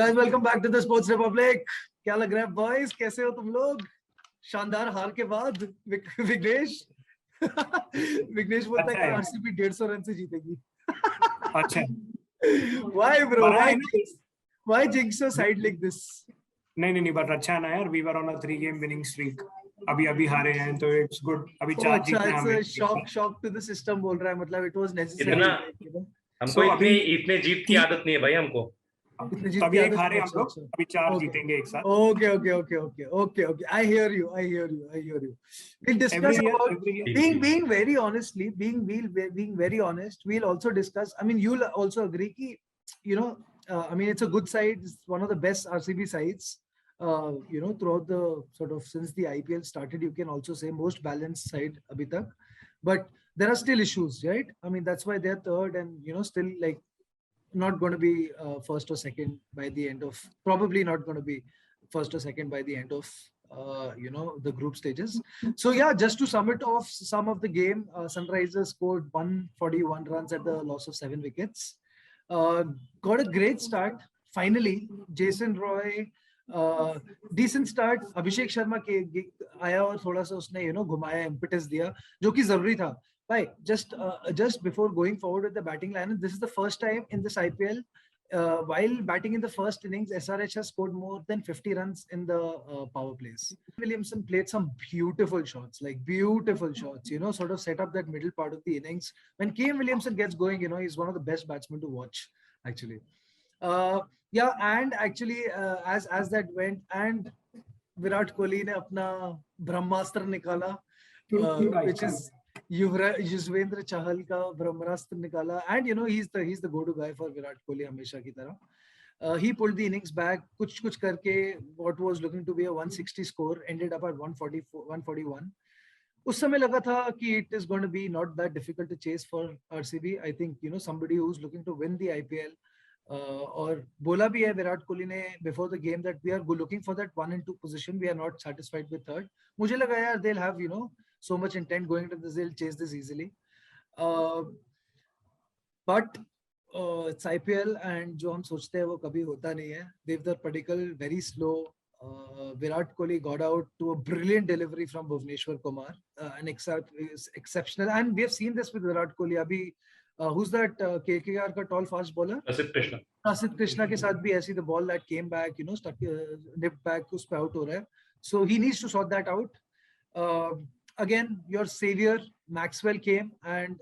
guys, welcome back to the Sports Republic. क्या लग रहा है बॉयज, कैसे हो तुम लोग? शानदार हार के बाद विघ्नेश विघ्नेश बोलता है कि आरसीबी 150 रन से जीतेगी. अच्छा. Why bro? Why jinx your side like this? नहीं बट अच्छा है ना यार. We were on a 3-game winning streak. अभी हारे हैं तो it's good. अभी 4 जीतने हैं हमें. Shock to the system बोल रहा है, मतलब it was necessary. हमको इतने जीत की आदत नहीं है भाई हमको. अभी एक हारे हम लोग, अभी 4 जीतेंगे एक साथ. Okay. I hear you. We'll discuss about being very very honest. We'll also discuss. I mean, you'll also agree कि I mean, it's a good side. It's one of the best RCB sides. Throughout the sort of since the IPL started, you can also say most balanced side abhi tak. But there are still issues, right? I mean, that's why they're third and still like not going to be first or second by the end of, probably not going to be first or second by the end of the group stages. So yeah, just to sum it off, some of the game, Sunrisers scored 141 runs at the loss of 7 wickets. Got a great start. Finally, Jason Roy, decent start. Abhishek Sharma के आया और थोड़ा सा उसने घुमाया, impetus दिया, जो कि जरूरी था. Right, just before going forward with the batting lineup, this is the first time in this IPL, while batting in the first innings, SRH has scored more than 50 runs in the power plays. Williamson played some beautiful shots, sort of set up that middle part of the innings. When Kane Williamson gets going, he's one of the best batsmen to watch, actually. And actually, as that went, and Virat Kohli ne apna Brahmastra nikala, which is Yuzvendra Chahal ka Brahmastra nikala, and he's the go-to guy for Virat Kohli hamesha ki tarah. He pulled the innings back, kuch karke what was looking to be a 160 score ended up at 141. उस समय लगा था कि it is going to be not that difficult to chase for RCB. I think somebody who's looking to win the IPL. और बोला भी है विराट कोहली ने before the game that we are looking for that 1 and 2 position. We are not satisfied with third. मुझे लगा यार they'll have so much intent going into this, they'll chase this easily. But it's IPL and जो हम सोचते हैं वो कभी होता नहीं है. Devdutt Padikkal very slow. Virat Kohli got out to a brilliant delivery from Bhuvneshwar Kumar, an exceptional, and we have seen this with Virat Kohli. Abhi who's that KKR ka tall fast bowler? Prasidh Krishna के साथ भी ऐसी the ball that came back, stuck nipped back, उस पे out हो रहा है. So he needs to sort that out. Again, your savior Maxwell came and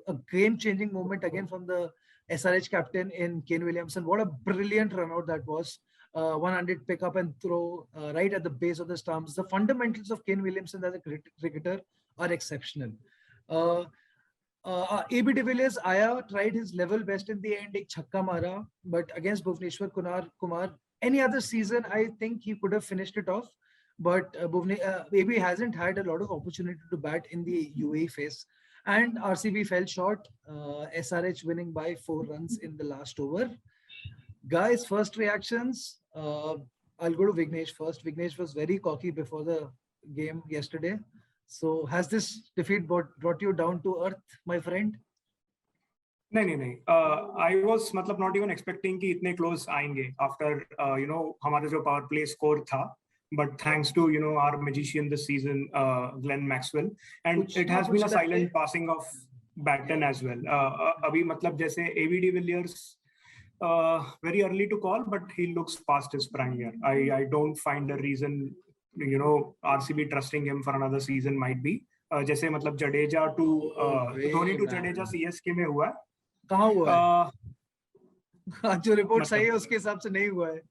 a game-changing moment again from the SRH captain in Kane Williamson. What a brilliant run out that was. 100 pick up and throw right at the base of the stumps. The fundamentals of Kane Williamson as a cricketer are exceptional. AB de Villiers tried his level best in the end, ek chhakka mara, but against Bhuvneshwar Kumar, any other season, I think he could have finished it off. But AB hasn't had a lot of opportunity to bat in the UAE phase. And RCB fell short, SRH winning by 4 runs in the last over. Guys, first reactions. I'll go to Vignesh first. Vignesh was very cocky before the game yesterday. So has this defeat brought you down to earth, my friend? नहीं. I was not even expecting कि इतने close आएंगे after हमारा जो power play score था. But thanks to our magician this season, Glenn Maxwell, and it has been a silent passing of baton as well. अभी जैसे AB de Villiers, very early to call, but he looks past his prime here. I don't find a reason RCB trusting him for another season might be. जैसे Jadeja to Dhoni to Jadeja CSK में हुआ है. कहाँ हुआ है? जो report सही है उसके हिसाब से नहीं हुआ है.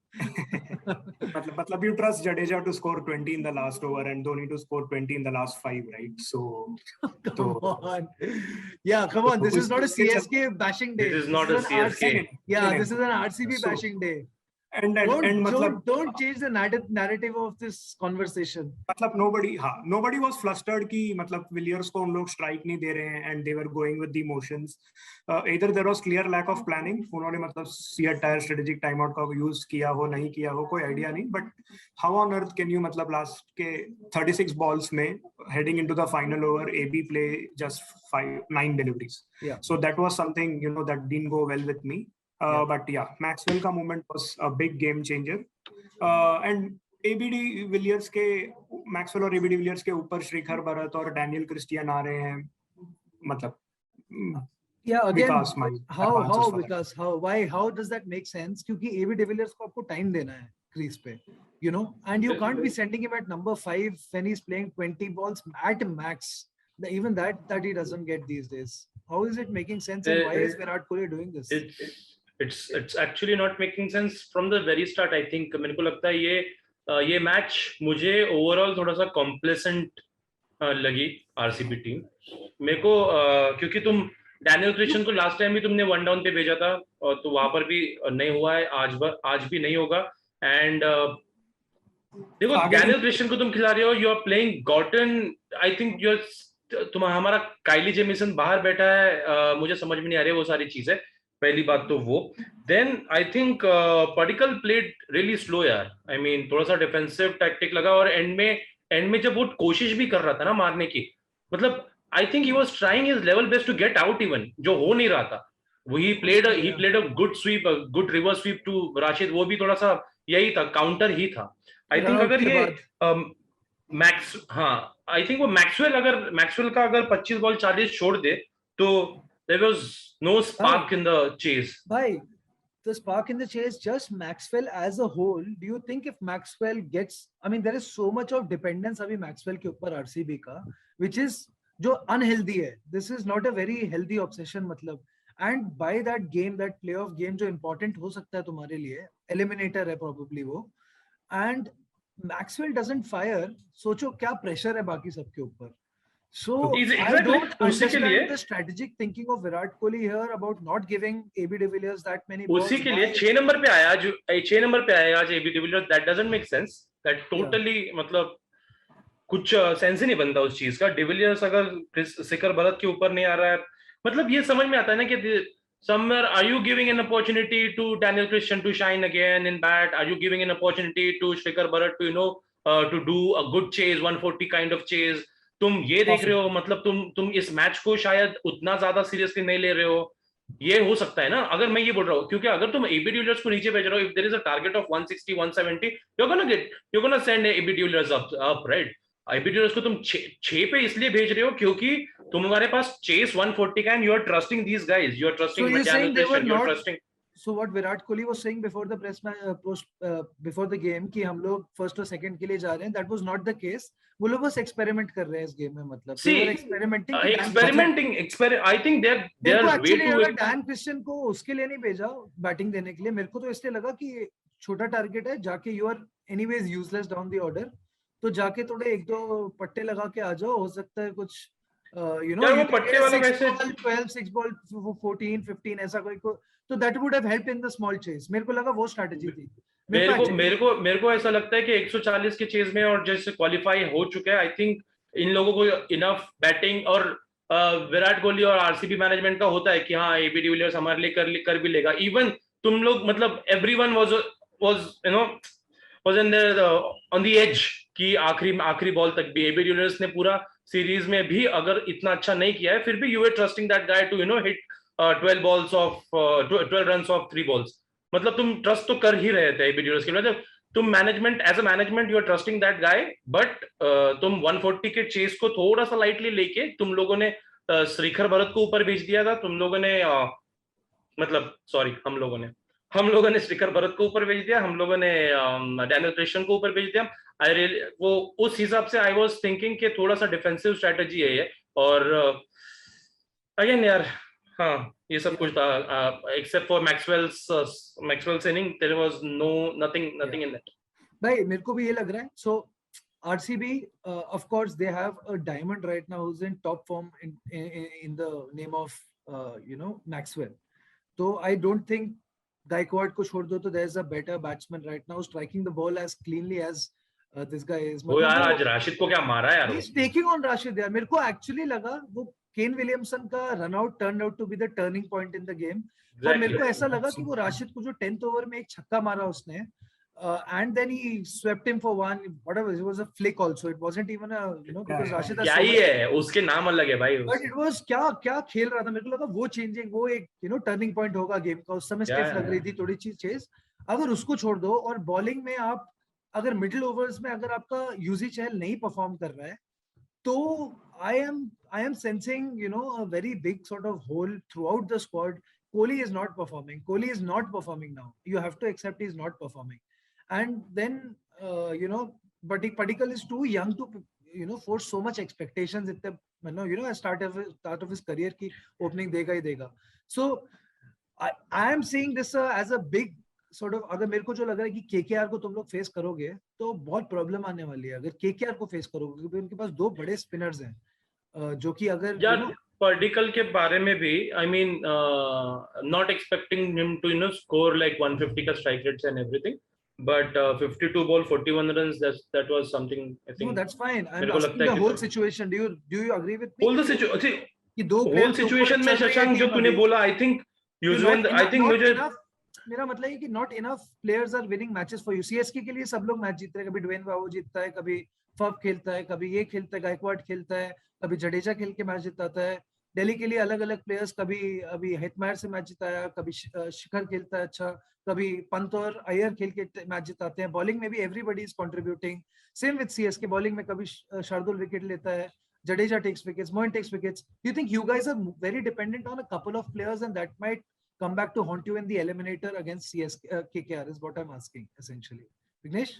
you trust Jadeja to score 20 in the last over and Dhoni to score 20 in the last 5, right? So come on. Yeah, come on. This is not a CSK bashing day. This is not a CSK. Yeah, this is an RCB bashing day. And don't change the narrative of this conversation. Nobody was flustered कि Villiers को उन लोग strike नहीं दे रहे हैं and they were going with the emotions. Either there was clear lack of planning, उन्होंने sheer tire strategic timeout का use किया हो नहीं किया हो कोई idea नहीं. But how on earth can you last के 36 balls में heading into the final over AB play just 9 deliveries? Yeah. So that was something that didn't go well with me. But yeah, Maxwell का moment was a big game changer. And ABD Villiers के, Maxwell और ABD Villiers के ऊपर श्रीखर भरत और Daniel Christian आ रहे हैं, मतलब Yeah, again, Vikas my how does that make sense? क्योंकि AB de Villiers को आपको time देना है crease पे, you know, and you can't be sending him at number 5 when he's playing 20 balls at max. Even that he doesn't get these days. How is it making sense, and why is Virat Kohli doing this? It's actually not making sense from the very start. I think मेरे को लगता है ये match मुझे overall थोड़ा सा complacent लगी RCB team मेरे को, क्योंकि तुम डैनियल क्रिस्टियन को लास्ट टाइम भी तुमने वन डाउन पे भेजा था, और तो वहां पर भी नहीं हुआ है, आज भी नहीं होगा. एंड देखो डैनियल क्रिस्टियन को तुम खिला रहे हो, you are playing gotten. I think हमारा काइली जेमिसन बाहर बैठा है, मुझे समझ में नहीं आ रही वो सारी चीजें. पहली बात तो वो. Then I think particle played really slow यार. आई मीन थोड़ा सा डिफेंसिव टैक्टिक लगा, और एंड में जब वो कोशिश भी कर रहा था ना मारने की, मतलब I think he was trying his level best to get out even, जो हो नहीं रहा था. He played a good sweep, a good reverse sweep to Rashid. वो भी थोड़ा सा यही था, काउंटर ही था. I think अगर ये I think वो मैक्सवेल का अगर 25 बॉल 40 छोड़ दे, तो there was no spark in the chase. Bhai, the spark in the chase, just Maxwell as a whole. Do you think if Maxwell gets, I mean, there is so much of dependence अभी Maxwell के ऊपर RCB का, which is जो unhealthy है. This is not a very healthy obsession, मतलब. And by that game, that playoff game जो important हो सकता है तुम्हारे लिए, eliminator है probably वो. And Maxwell doesn't fire. सोचो क्या pressure है बाकी सबके ऊपर. So I don't understand the strategic thinking of Virat Kohli here about not giving AB de Villiers that many balls. उसी के लिए 6 नंबर पे आया आज AB de Villiers. That doesn't make sense. That totally मतलब कुछ सेंस ही नहीं बनता उस चीज का. डिविलियर्स अगर शिखर भरत के ऊपर नहीं आ रहा है, मतलब ये समझ में आता है ना कि somewhere are you giving an opportunity to Daniel Christian to shine again in bat? Are you giving an opportunity to Shikhar Bharat to to do a good chase, 140 kind of chase? तुम ये देख रहे हो, मतलब तुम इस match को शायद उतना ज्यादा सीरियसली नहीं ले रहे हो. ये हो सकता है ना, अगर मैं ये बोल रहा हूँ, क्योंकि अगर तुम AB de Villiers को नीचे भेज रहे हो, if there is a target of 160 170, you're gonna send AB de Villiers up, right? AB de Villiers को तुम 6 पे इसलिए भेज रहे हो क्योंकि तुम्हारे पास चेस 140 का, and you are trusting these guys, you are trusting Daniel Christian, you are trusting. So what Virat Kohli was saying before the before the game कि हम लोग first और second के लिए जा रहे हैं, that was not the case. वो लोग बस experiment कर रहे हैं इस game में, मतलब. See, I think they are way too. Dan Christian को उसके लिए नहीं भेजा बैटिंग देने के लिए. मेरे को तो इसलिए लगा कि छोटा टारगेट है, जाके you are anyways useless down the order, तो जाके थोड़े एक दो पट्टे लगा के आ जाओ, हो सकता है कुछ वो पट्टे वाला वैसे 12 6 बॉल 14 15 ऐसा कोई को, तो that would have helped in the small chase. मेरे को लगा वो स्ट्रेटजी थी. मेरे को ऐसा लगता है कि 140 के चेस में और जैसे क्वालिफाई हो चुका है, आई थिंक इन लोगों को इनफ बैटिंग, और विराट कोहली और आरसीबी मैनेजमेंट का होता है कि हाँ AB de Villiers हमारे लिए कर भी लेगा. इवन तुम लोग, मतलब everyone was in there on the edge कि आखिरी बॉल तक भी AB de Villiers ने पूरा सीरीज में भी अगर इतना अच्छा नहीं किया है, फिर भी you are trusting that guy to hit 12 runs off 3 balls. मतलब तुम ट्रस्ट तो कर ही रहे थे AB de Villiers के लिए. तुम management, as a management you are trusting that guy, but तुम 140 के चेस को थोड़ा सा लाइटली लेके तुम लोगों ने श्रीखर भरत को ऊपर भेज दिया था. तुम लोगों ने मतलब सॉरी हम लोगों ने श्रीखर भरत को ऊपर भेज दिया, हम लोगों ने डैनियल क्रिस्टियन को ऊपर भेज दिया. वो उस हिसाब से आई वाज थिंकिंग कि थोड़ा सा डिफेंसिव स्ट्रेटजी है ये. और अगेन यार, हाँ ये सब कुछ था, except for Maxwell's inning, there was nothing in that. भाई मेरे को भी ये लग रहा है. सो RCB, of course they have a diamond right now who's in top form in the name of Maxwell. So I don't think Gaikwad को छोड़ दो तो there's a better batsman right now striking the ball as cleanly as this guy is. वो यार आज राशिद को क्या मारा यार. He's taking on Rashid यार. मेरे को actually लगा वो केन विलियमसन का run out turned out to be the turning point in the game. और मेरे को ऐसा लगा कि वो राशिद को जो 10th ओवर में एक छक्का मारा उसने, And then he swept him for one. Whatever, it was a flick also. It wasn't even a, because Rashida. क्या ही है, उसके नाम अलग है भाई. But it was क्या खेल रहा था. मेरे को लगा वो changing, वो एक turning point होगा गेम का. उस समय स्टिफ लग रही थी थोड़ी चीज. अगर उसको छोड़ दो और बॉलिंग में आप अगर मिडिल ओवर्स में अगर आपका यूजी चहल नहीं परफॉर्म कर रहा है, तो I am sensing a very big sort of hole throughout the squad. Kohli is not performing. Kohli is not performing now. You have to accept he's not performing. And then but Padikkal is too young to force so much expectations at the start of his career ki opening dega hi dega. So I am seeing this as a big sort of, अगर मेरे को जो लग रहा है कि KKR को तुम लोग फेस करोगे तो बहुत प्रॉब्लम आने वाली है. अगर केकेआर को फेस करोगे क्योंकि उनके पास दो बड़े स्पिनर्स हैं जो कि अगर Padikkal के बारे में भी, I mean, not expecting him to score like 150 का strike rates and everything, but 52 ball 41 runs, that was something I think. No, that's fine. I'm asking the whole situation. Do you agree with me? Whole the situation. Whole situation में शशांक जो तूने बोला, I think Yuzvendra, I think मुझे मेरा मतलब है कि not enough players are winning matches for you. CSK के लिए सब लोग मैच जीत रहे हैं. कभी ड्वेन ब्रावो जीतता है, कभी फफ खेलता है, कभी ये खेलता है, गायकवाड खेलता है, कभी जडेजा खेल के मैच जिताता है. दिल्ली के लिए अलग अलग प्लेयर्स, कभी अभी हेटमायर से मैच जिताया, कभी शिखर खेलता है अच्छा, कभी पंत और अय्यर खेल के मैच जिताते हैं. बॉलिंग में भी everybody is contributing. Same with CSK, bowling में कभी शार्दुल विकेट लेता है, Jadeja takes wickets, Moeen takes wickets. You think you guys are very dependent on a couple of players and that might come back to haunt you in the eliminator against KKR is what I'm asking essentially. Vignesh?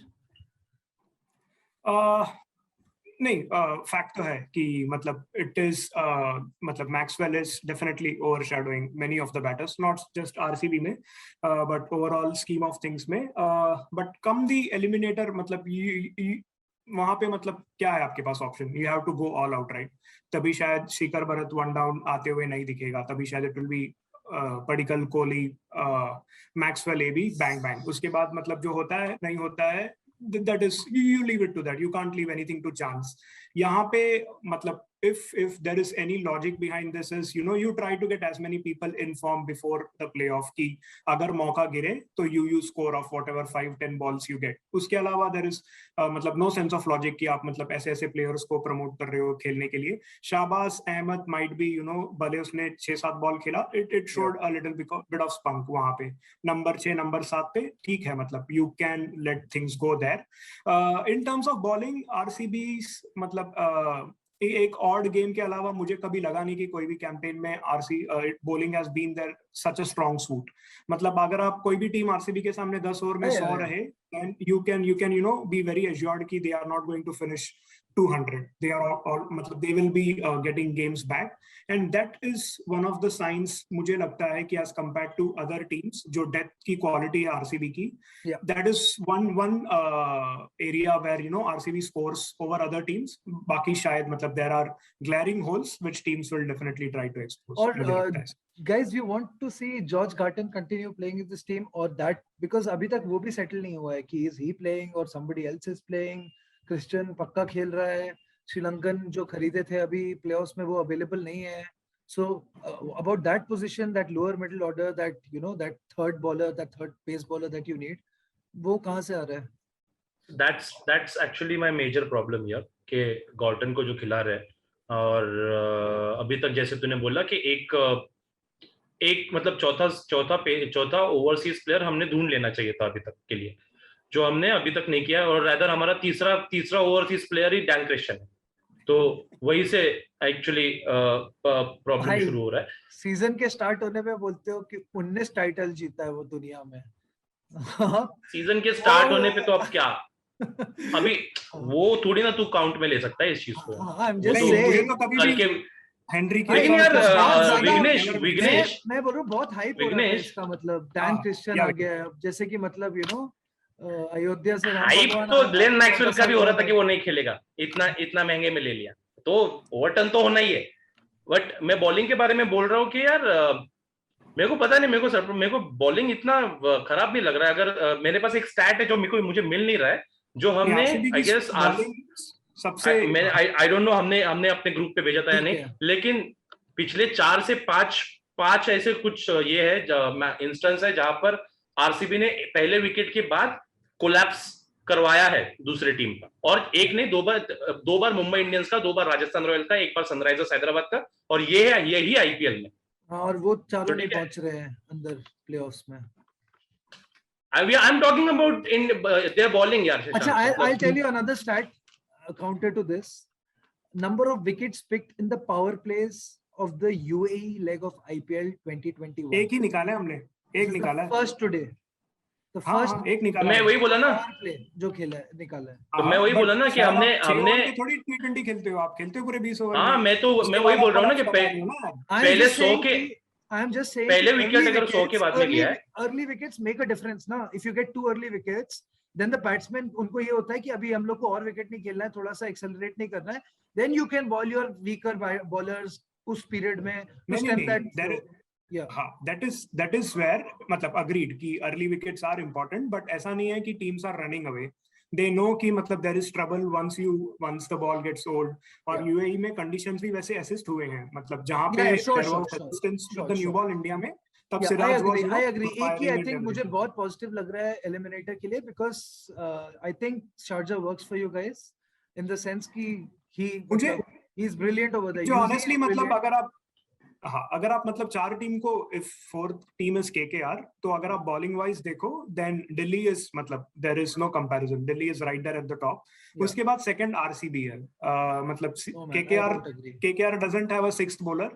नहीं, fact तो है कि मतलब it is मतलब Maxwell is definitely overshadowing many of the batters, not just RCB में but overall scheme of things में. But come the eliminator, मतलब वहां पे मतलब क्या है आपके पास option? You have to go all out, right? तभी शायद शिखर भरत वन डाउन आते हुए नहीं दिखेगा, तभी शायद it will be Padikkal, Kohli, Maxwell, AB, bang bang. उसके बाद मतलब जो होता है नहीं होता है, that is you leave it to that. You can't leave anything to chance. यहाँ पे मतलब if there is any logic behind this is you try to get as many people informed before the playoff कि अगर मौका गिरे तो you score of whatever 5-10 balls you get. उसके अलावा there is मतलब no sense of logic कि आप मतलब ऐसे प्लेयर्स को प्रमोट कर रहे हो खेलने के लिए. शाहबाज अहमद might be भले उसने 6-7 बॉल खेला, it showed a little bit of spunk वहां पे. नंबर 6 नंबर 7 पे ठीक है, मतलब you can let things go there. In terms of bowling, RCB मतलब एक ऑड गेम के अलावा मुझे कभी लगा नहीं कि कोई भी कैंपेन में bowling has been there such a strong suit. मतलब अगर आप कोई भी टीम आरसीबी के सामने 10 ओवर में 100 रहे, then you can be very assured कि they are not going to finish 200. They are all मतलब they will be getting games back, and that is one of the signs मुझे लगता है कि as compared to other teams जो depth की quality है RCB की, that is one area where RCB scores over other teams. बाकी शायद मतलब there are glaring holes which teams will definitely try to expose. और guys, you want to see George Garton continue playing in this team or that, because अभी तक वो भी settle नहीं हुआ है कि is he playing or somebody else is playing. Christian पक्का खेल रहा है, श्रीलंकन जो खरीदे थे अभी प्लेऑफ्स में वो अवेलेबल नहीं है. So about that position, that lower middle order, that that third bowler, that third pace bowler that you need, वो कहां से आ रहा है? That's actually my major problem here कि गॉर्टन को जो खिला रहे हैं, और अभी तक जैसे तूने बोला कि एक मतलब चौथा ओवरसीज प्लेयर हमने ढूंढ लेना चाहिए था अभी तक के लिए, जो हमने अभी तक नहीं किया. और रादर हमारा तीसरा ओवरसीज प्लेयर ही डैन क्रिस्टियन है. तो वही से एक्चुअली प्रॉब्लम शुरू हो रहा है. सीजन के स्टार्ट होने में बोलते हो कि 19 टाइटल जीता है वो दुनिया में. सीजन के स्टार्ट होने पे तो अब क्या, अभी वो थोड़ी ना तू काउंट में ले सकता है इस चीज को. हेनरी के विघ्नेश मैं बोल रहा हूँ बहुत हाइप हो रहा है इसका, मतलब डैन क्रिस्टियन आ गया है जैसे कि मतलब अयोध्या से हाइप तो ग्लेन मैक्सवेल का भी हो रहा था कि वो नहीं खेलेगा, इतना महंगे में ले लिया, तो ओवरटर्न तो होना ही है. बट मैं बॉलिंग के बारे में बोल रहा हूँ कि यार मेरे को पता नहीं, मेरे को बॉलिंग इतना खराब नहीं लग रहा है. अगर मेरे पास एक स्टैट है जो मुझे मिल नहीं रहा है, जो हमने आई गेस सबसे आई डोंट नो हमने अपने ग्रुप पे भेजा था या नहीं, लेकिन पिछले 4 से 5 ऐसे कुछ ये है इंस्टेंस है जहां पर आरसीबी ने पहले विकेट के बाद कोलैप्स करवाया है दूसरी टीम का, और एक ने दो बार मुंबई इंडियंस का, 2 बार राजस्थान रॉयल का, 1 बार सनराइजर्स हैदराबाद का, और ये है यही आईपीएल में। और वो चारों तो नहीं ठीक है। पहुंच रहे हैं अंदर प्लेऑफ्स में। I'm talking about in their bowling, यार। अच्छा, I'll tell you another stat counter to this. Number of wickets picked in the power plays of the UAE leg of IPL 2021. एक ही निकाला है हमने, एक निकाला है। First today. The हाँ, first हाँ, एक निकाला मैं है। वही बोला ना, power play जो खेला है, निकाला है। तो मैं वही बोला ना कि हमने थोड़ी T20 खेलते हो आप, खेलते हो पूरे 20 ओवर। हाँ, मैं वही बोल रहा हूँ ना कि पहले 100 के, I'm just saying पहले विकेट अगर 100 के बाद में गया है, early wickets make a difference ना। If you get 2 early wickets, then the batsman, उनको ये होता है कि अभी हम लोग को और विकेट नहीं खेलना है, थोड़ा सा एक्सेलरेट नहीं करना है, then you can ball your weaker bowlers उस पीरियड में to stem that flow. Yeah. हाँ, that is where मतलब agreed कि early wickets are important, but ऐसा नहीं है कि teams are running away. They know कि मतलब there is trouble once the ball gets old. और UAE में conditions भी वैसे assist हुए हैं, मतलब जहाँ पे there was resistance with the new ball India में, तब सिराज was, I agree. एक ही I think मुझे बहुत positive लग रहा है eliminator के लिए, because I think Sharjah works for you guys in the sense कि he's brilliant over there. Honestly मतलब अगर आप मतलब 4 टीम को, if 4th team is KKR, तो अगर आप bowling wise देखो, then Delhi is मतलब there is no comparison. Delhi is right there at the top. उसके बाद second RCB है, मतलब KKR doesn't have a 6th bowler,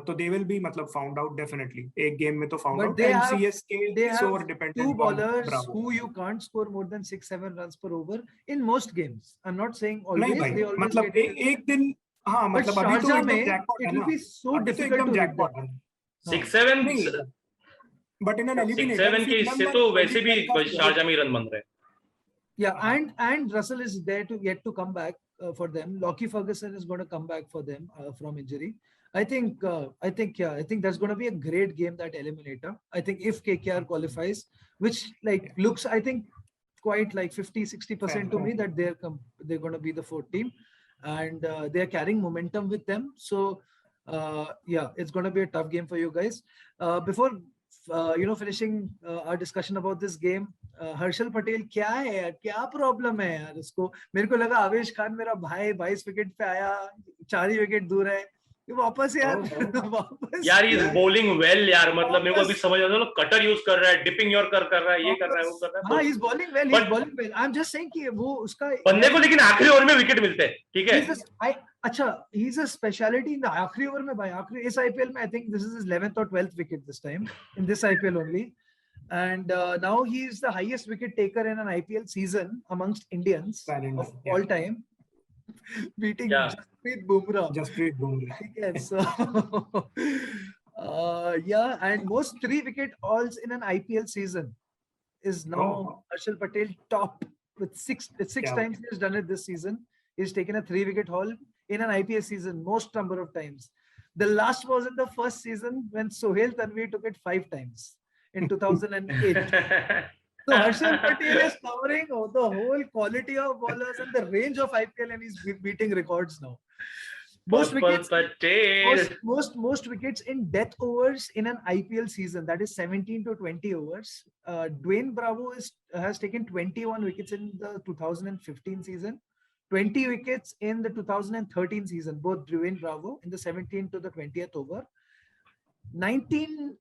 तो they will be मतलब found out definitely. एक game में तो found out. They and have, CSK they is have over dependent 2 bowlers on who you can't score more than 6-7 runs per over in most games. I'm not saying always. नहीं भाई, they always मतलब get एक दिन, हाँ मतलब अभी तो एकदम jackpot है it will ना, be so difficult to hit them. 6-7 but in an eliminator 6-7 के इससे तो वैसे भी शारजा में रन बन रहे हैं। Yeah, and Russell is there to yet to come back for them. Lockie Ferguson is going to come back for them from injury. I think that's going to be a great game, that eliminator. I think if KKR qualifies, which like looks, I think quite like 50-60% to me that they're going to be the 4th team, and they're carrying momentum with them. So yeah, it's going to be a tough game for you guys. Before finishing our discussion about this game, Harshal Patel क्या है यार, क्या problem है यार उसको? मेरे को लगा आवेश खान मेरा भाई 22 विकेट पे आया, 4 ही विकेट दूर है, वापस यार वापस यार इज बॉलिंग वेल यार, मतलब मेरे को अभी समझ आ रहा है, कटर यूज कर रहा है, डिपिंग योर कर रहा है, ये कर रहा है, वो कर रहा है। हाँ, is bowling well. I am just saying कि वो उसका बंदे को लेकिन आखिरी ओवर में विकेट मिलते हैं, ठीक है। अच्छा, he is a speciality in the आखिरी ओवर में भाई। आखिरी इस आईपीएल में I think this is his 11th or 12th wicket this time in this IPL only, and now he is the highest wicket taker in an IPL season amongst Indians of all time, beating Jasprit Bumrah. Okay, so yeah, and most 3 wicket hauls in an IPL season is now Harshal Patel top with 6 times he has done it this season. He's taken a 3 wicket haul in an IPL season, most number of times. The last was in the first season when Sohail Tanvir took it 5 times. In 2008. So Harshal Patel is covering the whole quality of bowlers and the range of IPL, and he's beating records now. Most wickets in death overs in an IPL season, that is 17 to 20 overs. Dwayne Bravo has taken 21 wickets in the 2015 season, 20 wickets in the 2013 season, both Dwayne Bravo in the 17th to the 20th over. 19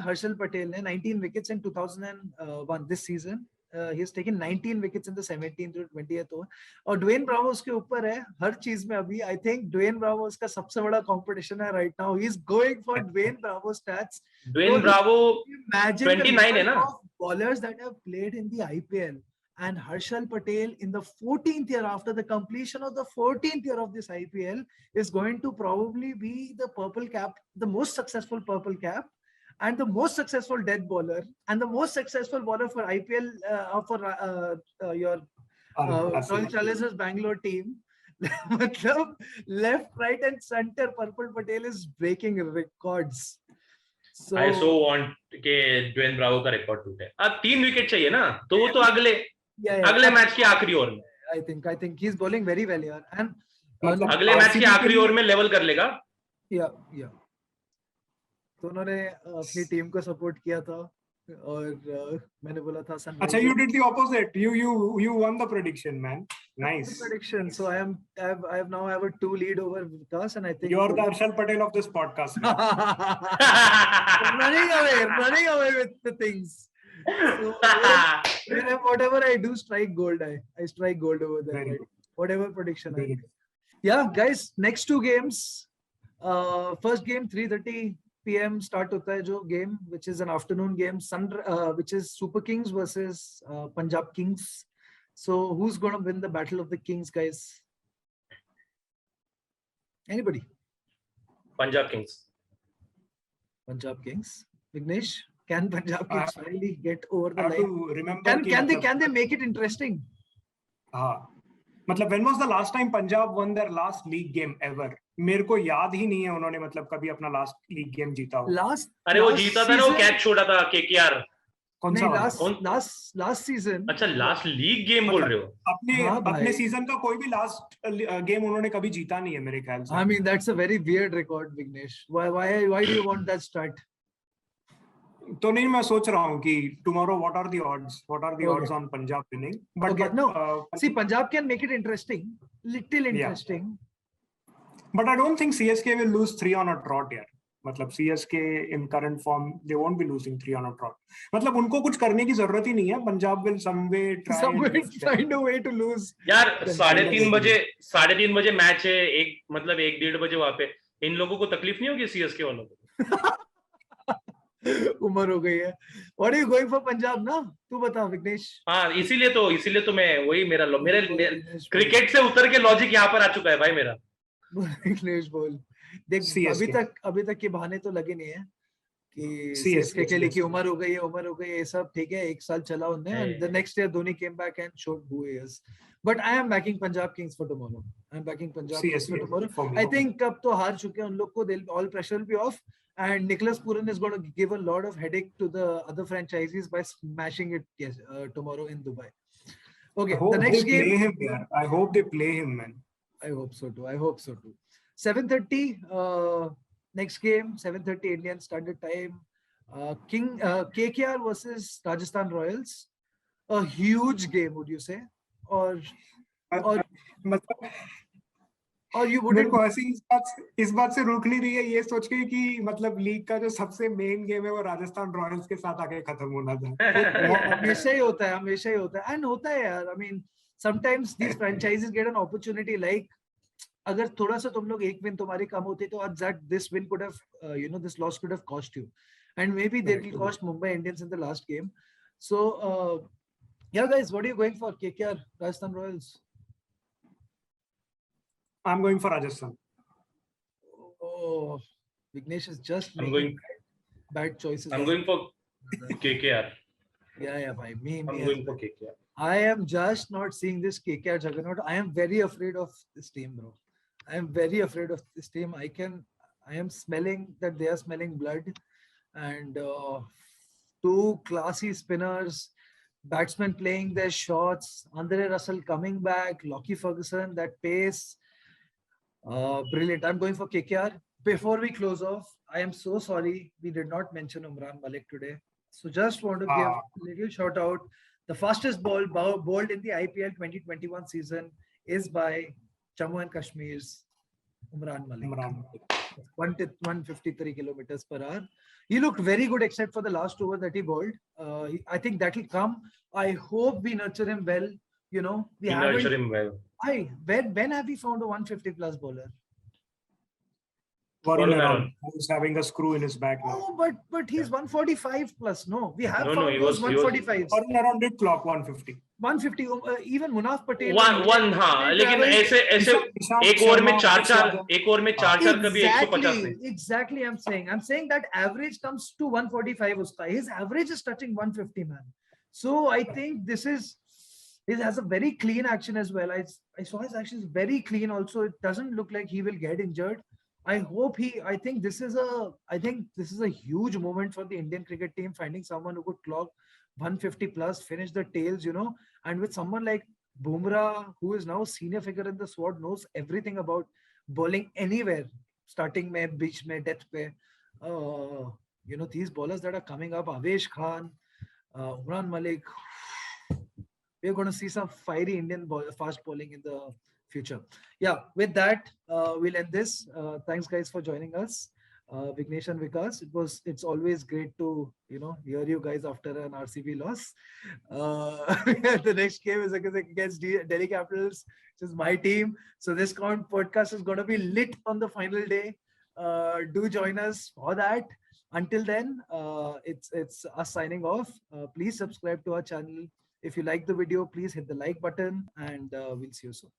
Harshal Patel ने 19 wickets in 2001 this season. He has taken 19 wickets in the 17th to 20th over. और Dwayne Bravo उसके ऊपर है हर चीज में अभी. I think Dwayne Bravo उसका सबसे बड़ा competition है right now. He's going for Dwayne Bravo stats. Dwayne Bravo 29 है ना? Bowlers that have played in the IPL. And Harshal Patel in the 14th year, after the completion of the 14th year of this IPL, is going to probably be the purple cap, the most successful purple cap, and the most successful death bowler, and the most successful bowler for IPL for your Royal Challengers Bangalore team. Left, right, and center, Purple Patel is breaking records. So I so want के Dwayne Bravo का record टूटे. अब 3 wicket चाहिए ना, तो वो तो अगले मैच के आखिरी ओवर में. I think he's bowling very well here, and अगले मैच के आखिरी ओवर में लेवल कर लेगा. Yeah. तो उन्होंने अपनी टीम को सपोर्ट किया था और मैंने बोला था Acha, Sunrisers. you did the opposite. You won the prediction, man. Nice. Prediction. So I've now have a 2 lead over Vikas, and I think You're the Harshal Patel of this podcast now. running away with the things. So whatever I do, strike gold. I strike gold over there. Very Right? good. Whatever prediction I Very make. good. Yeah, guys. Next 2 games. First game 3:30 p.m. start hota hai jo game, which is an afternoon game. Which is Super Kings versus Punjab Kings. So who's going to win the battle of the Kings, guys? Anybody? Punjab Kings. Punjab Kings. Vignesh, can Punjab Kings finally get over the I have line? to remember. Can they make it interesting? मतलब when was the last time Punjab won their last league game ever? मेरे को याद ही नहीं है उन्होंने मतलब कभी अपना लास्ट लीग गेम जीता हो. अरे वो जीता था ना, वो कैच छोड़ा था KKR. कौन सा? Last season. अच्छा, लास्ट लीग गेम बोल रहे हो? अपने सीजन का कोई भी लास्ट गेम उन्होंने कभी जीता नहीं है मेरे ख्याल से. I mean, that's a very weird record, Vignesh. Why do you want that start? तो नहीं, मैं सोच रहा हूँ कि tomorrow what are the odds on Punjab winning? But no, see, Punjab can make it interesting, little interesting. But I don't think CSK will lose 3 on a trot here. मतलब CSK in current form they won't be losing 3 on a trot. मतलब उनको कुछ करने की जरूरत ही नहीं है. Punjab will some way find a way to lose. यार 3:30 बजे मैच है. एक मतलब 1-1:30 बजे वहां पे इन लोगों को तकलीफ नहीं होगी CSK वालों को? उम्र हो गई है. What are you going for Punjab ना? तू बता विघ्नेश. हाँ, इसीलिए तो मैं वही मेरे क्रिकेट से उतर के लॉजिक यहाँ पर आ चुका है भाई मेरा. विघ्नेश बोल. देख अभी तक के बहाने तो लगे नहीं है कि CSK के लिए की उम्र हो गई है ये सब ठीक है. 1 साल चला उन्हें and the next year Dhoni came back and showed who he is. But I am backing Punjab Kings for tomorrow. I think अब तो हार चुके हैं उन लोग को. All pressure will be off. And Nicholas Pooran is going to give a lot of headache to the other franchises by smashing it tomorrow in Dubai. Okay, the next game. I hope they play him, man. I hope so too. 7:30 next game. 7:30 Indian Standard Time. KKR versus Rajasthan Royals. A huge game, would you say? Or you wouldn't? को ऐसी इस बात से रोक नहीं रही है ये सोच के कि मतलब लीग का जो सबसे मेन गेम है वो राजस्थान रॉयल्स के साथ आके खत्म होना था. हमेशा ही होता है एंड होता है यार. I mean, sometimes these franchises get an opportunity. Like अगर थोड़ा सा तुम लोग एक विन तुम्हारी कम होती तो this win could have this loss could have cost you, and maybe they will cost Mumbai Indians in the last game. So yeah, guys, what are you going for? KKR, Rajasthan Royals? I'm going for Rajasthan. Oh, Vignesh is just bad choices. I'm going for KKR. Yeah, bhai. I'm going for KKR. I am just not seeing this KKR juggernaut. I am very afraid of this team, bro. I am very afraid of this team. I am smelling that they are smelling blood, and 2 classy spinners, batsmen playing their shots, Andre Russell coming back, Lockie Ferguson, that pace. Brilliant. I'm going for KKR. Before we close off, I am so sorry we did not mention Umran Malik today. So just want to give a little shout out. The fastest ball bowled in the IPL 2021 season is by Jammu and Kashmir's Umran Malik. 153 kilometers per hour. He looked very good except for the last over that he bowled. I think that will come. I hope we nurture him well. We nurture him well. When have we found a 150 plus bowler? Varun Aaron, who's having a screw in his back now. No, but he's 145 plus. No, we have found those 145. Varun Aaron did clock 150. 150. Even Munaf Patel. One हाँ, लेकिन ऐसे एक over में चार कभी 150 नहीं. Exactly, I'm saying that average comes to 145 uska. His average is touching 150, man. So I think it has a very clean action as well. I saw his action is very clean also. It doesn't look like he will get injured. I think this is a huge moment for the Indian cricket team, finding someone who could clock 150 plus, finish the tails, and with someone like Bumrah, who is now a senior figure in the squad, knows everything about bowling anywhere, starting mein, beach mein, death pe. you know, these bowlers that are coming up, Avesh Khan, Umran Malik, we're going to see some fiery Indian fast bowling in the future. Yeah, with that, we'll end this. Thanks, guys, for joining us. Vignesh and Vikas, it's always great to, you know, hear you guys after an RCB loss. The next game is against Delhi Capitals, which is my team. So this podcast is going to be lit on the final day. Do join us for that. Until then, it's us signing off. Please subscribe to our channel. If you like the video, please hit the like button, and we'll see you soon.